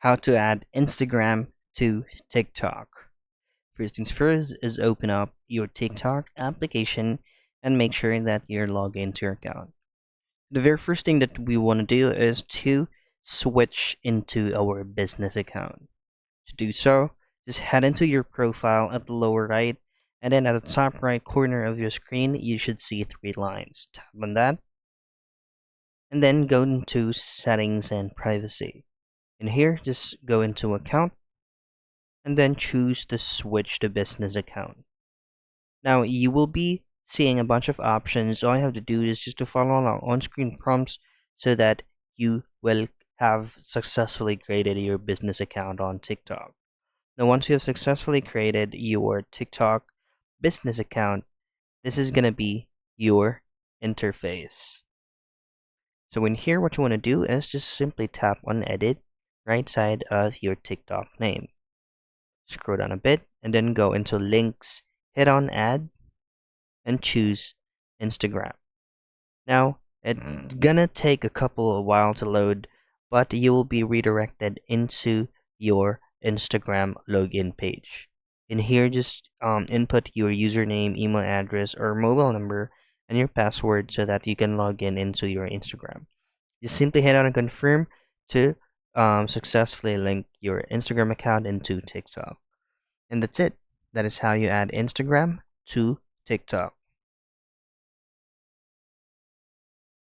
how to add Instagram to TikTok. First things first is open up your TikTok application and make sure that you're logged into your account. The very first thing that we want to do is to switch into our business account. To do so, just head into your profile at the lower right, and then at the top right corner of your screen, you should see three lines. Tap on that, and then go into settings and privacy. In here, just go into account, and then choose to switch to business account. Now, you will be seeing a bunch of options. All you have to do is just to follow along on-screen prompts so that you will have successfully created your business account on TikTok. Now, once you have successfully created your TikTok business account, this is going to be your interface. So in here, what you want to do is just simply tap on edit right side of your TikTok name. Scroll down a bit and then go into links, hit on add, and choose Instagram. Now, it's gonna take a couple of while to load, but you will be redirected into your Instagram login page. In here, just input your username, email address, or mobile number and your password so that you can log in into your Instagram. Just simply hit on and confirm to successfully link your Instagram account into TikTok. And that's it. That is how you add Instagram to TikTok.